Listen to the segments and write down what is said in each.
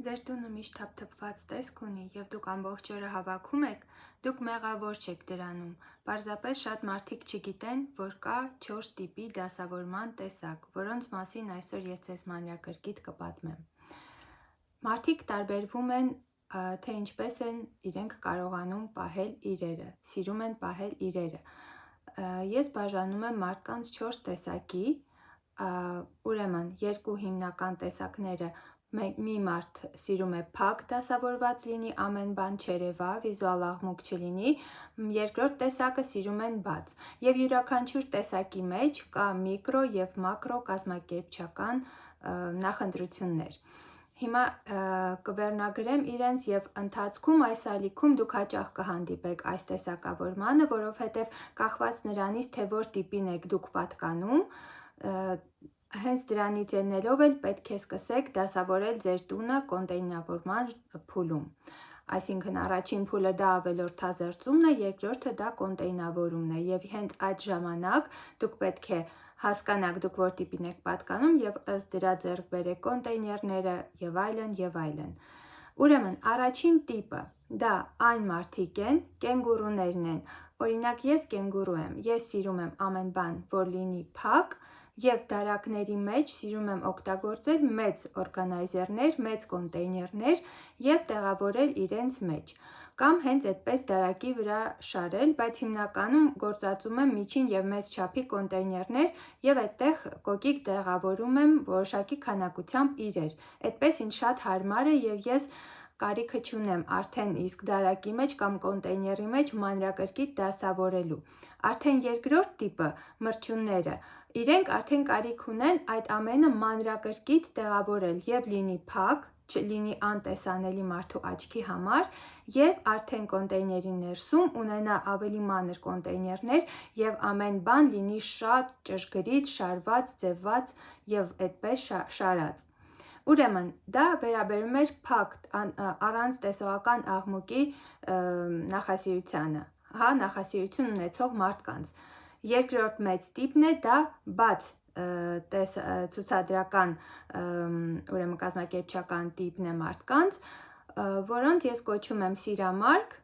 Ձեր տունը միշտ թափթփված տեսք ունի և դուք ամբողջ օրը հավաքում եք, դուք մեղավոր չեք դրանում, պարզապես շատ մարդիկ չգիտեն, որ կա 4 տիպի դասավորման տեսակ, որոնց մասին այսօր ես ձեզ մանրակրկիտ կպատմեմ։ Մարդիկ տարբերվում են, թե ինչպես են իրենք կարողանում պահել իրերը, սիրում են պահել իրերը։ Ես բաժանում եմ մարդկանց 4 տեսակի, ուրեմն երկու հիմնական տեսակները մի մարդ սիրում է փակ դասավորված լինի, ամեն բան չերևա, վիզուալ աղմուկ չլինի, երկրորդ տեսակը սիրում են բաց, և յուրաքանչյուր տեսակի մեջ կա միկրո և մակրո կազմակերպչական նախընտրություններ։ Հիմա կվերնագրեմ իրենց և ընթացքում այս ալիքում դուք հաճախ կհանդիպեք այս տեսակավորմանը, որովհետև կախված նրանից, թե որ տիպին եք դուք պատկանում, հենց դրանից ելնելով էլ պետք է սկսեք դասավորել ձեր տունը կոնտեյներավորման փուլում։ Այսինքն առաջին փուլը դա ավելորդազերծումն է, երկրորդը դա կոնտեյնավորումն է, և հենց այդ ժամանակ դուք պետք է հասկանաք դուք որ տիպին եք պատկանում և ըստ դրա ձեռք բերեք կոնտեյներները և այլն և այլն։ Ուրեմն առաջին տիպը դա այն մարդիկ են, կենգուրուներն են, օրինակ ես կենգուրու եմ, ես սիրում եմ ամեն բան, որ լինի փակ և դարակների մեջ սիրում եմ օգտագործել մեծ օրգանայզերներ, մեծ կոնտեյներներ և տեղավորել իրենց մեջ, կամ հենց այդպես դարակի վրա շարել, բայց հիմնականում գործածում եմ միջին և մեծ չափի կոնտեյներներ և այդտեղ կոկիկ տեղավորում եմ որոշակի քանակությամբ իրեր, այդպես ինձ շատ հարմար է և ես կարիքը չունեմ արդեն իսկ դարակի մեջ կամ կոնտեյների մեջ մանրակրկիտ դասավորելու։ Արդեն երկրորդ տիպը մրջյունները, իրենք արդեն կարիք ունեն այդ ամենը մանրակրկիտ տեղավորել և լինի փակ, լինի անտեսանելի մարդու աչքի համար և արդեն կոնտեյների ներսում ունենա ավելի մանր կոնտեյներներ և ամեն բան լինի շատ ճշգրիտ, շարված, ձևված և այդպես շարած։ Ուրեմն դա վերաբերում էր փակ առանց տեսողական աղմուկի նախասիրությանը, նախասիրություն ունեցող մարդկանց։ Երկրորդ մեծ տիպն է դա բաց ցուցադրական կազմակերպչական տիպն է մարդկանց, որոնց ես կոչում եմ սիրամարգ։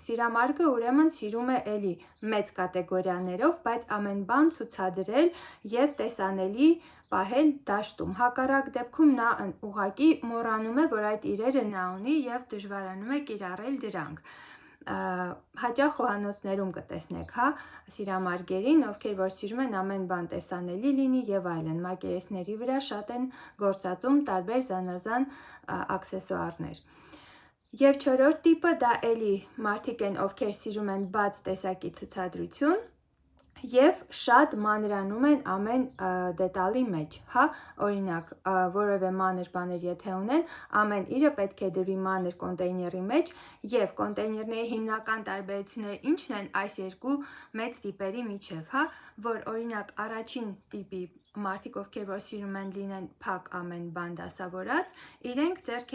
Սիրամարգը ուրեմն սիրում է էլի մեծ կատեգորիաներով, բայց ամեն բան ցուցադրել և տեսանելի պահել դաշտում, հակառակ դեպքում նա ուղղակի մոռանում է, որ այդ իրերը նա ունի և դժվարանում է կիրառել դրանք։ Հաճախ խոհանոցներում կտեսնեք սիրամարգերին, ովքեր որ սիրում են ամեն բան տեսանելի լինի և այլն, մակերեսների վրա շատ են գործածում տարբեր զանազան աքսեսուարներ։ Եվ չորրորդ տիպը դա էլի մարդիկ են, ովքեր սիրում են բաց տեսակի ցուցադրություն և շատ մանրանում են ամեն դետալի մեջ, օրինակ որևէ մանր բաներ եթե ունեն, ամեն իրը պետք է դրվի մանր կոնտեյների մեջ և կոնտեյներների հիմնական տարբերությունները ինչն են այս երկու մեծ տիպերի միջև, որ օրինակ առաջին տիպի մարդիկ, ովքեր որ սիրում են լինեն փակ ամեն բան դասավորած, իրենք ձեռք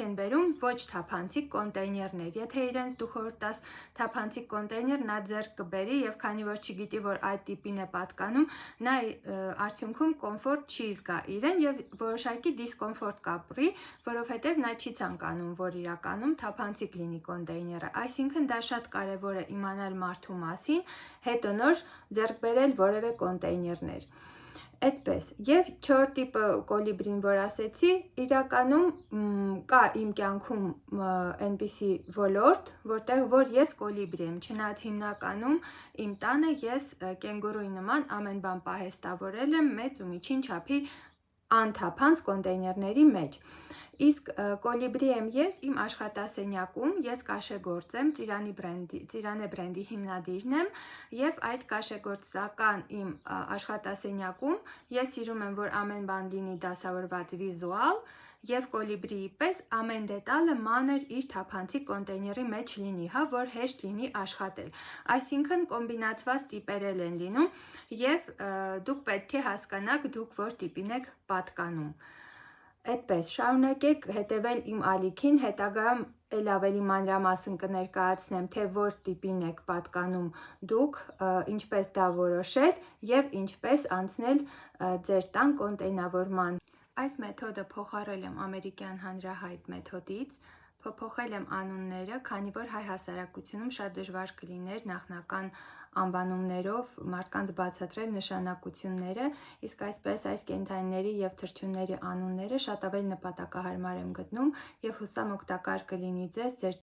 են բերում ոչ թափանցիկ կոնտեյներներ, եթե իրենց դու խորհուրդ տաս թափանցիկ կոնտեյներ, նա ձեռք կբերի և քանի որ չգիտի, որ այդ տիպին է պատկանում, նա արդյունքում կոմֆորտ չի զգա իրեն և որոշակի դիսկոմֆորտ կապրի, որովհետև նա չի ցանկանում, որ իրականում թափանցիկ լինի կոնտեյները, այսինքն դա շատ կարևոր է իմանալ մարդու մասին, հետո նոր ձեռք բերել որևէ կոնտեյներներ։ Այդպես, և չորրորդ տիպը կոլիբրին, որ ասեցի, իրականում կա իմ կյանքում այնպիսի ոլորտ, որտեղ որ ես կոլիբրի եմ, չնայած հիմնականում իմ տանը ես կենգուրուի նման ամեն բան պահեստավորել եմ մեծ ու միջին չափի անթափանց կոնտեյներների մեջ։ Իսկ կոլիբրի եմ ես իմ աշխատասենյակում, ես կաշեգործ եմ, Ծիրանը բրենդի հիմնադիրն եմ և այդ կաշեգործական իմ աշխատասենյակում ես սիրում եմ, որ ամեն բան լինի դասավորված վիզուալ և կոլիբրիի պես ամեն դետալը մանր իր թափանցիկ կոնտեյների մեջ լինի, որ հեշտ լինի աշխատել, այսինքն կոմբինացված տիպեր էլ են լինում և դուք պետք է հասկանաք դուք որ տիպին եք պատկանում։ Այդպես, շարունակեք հետևել իմ ալիքին, հետագայում էլ ավելի մանրամասն կներկայացնեմ, թե որ տիպին եք պատկանում դուք, ինչպես դա որոշել և ինչպես անցնել ձեր տան կոնտեյնավորման Այս մեթոդը փոխարել եմ ամերիկյան հանրահայտ մեթոդից, փոփոխել եմ անունները, քանի որ հայ հասարակությունում շատ դժվար կլիներ նախնական անվանումներով մարդկանց բացատրել նշանակությունները, իսկ այսպես այս կենդանիների և թռչունների անունները շատ ավելի նպատակահարմար եմ գտնում և հուսամ օգտակար կլինի ձեզ ձեր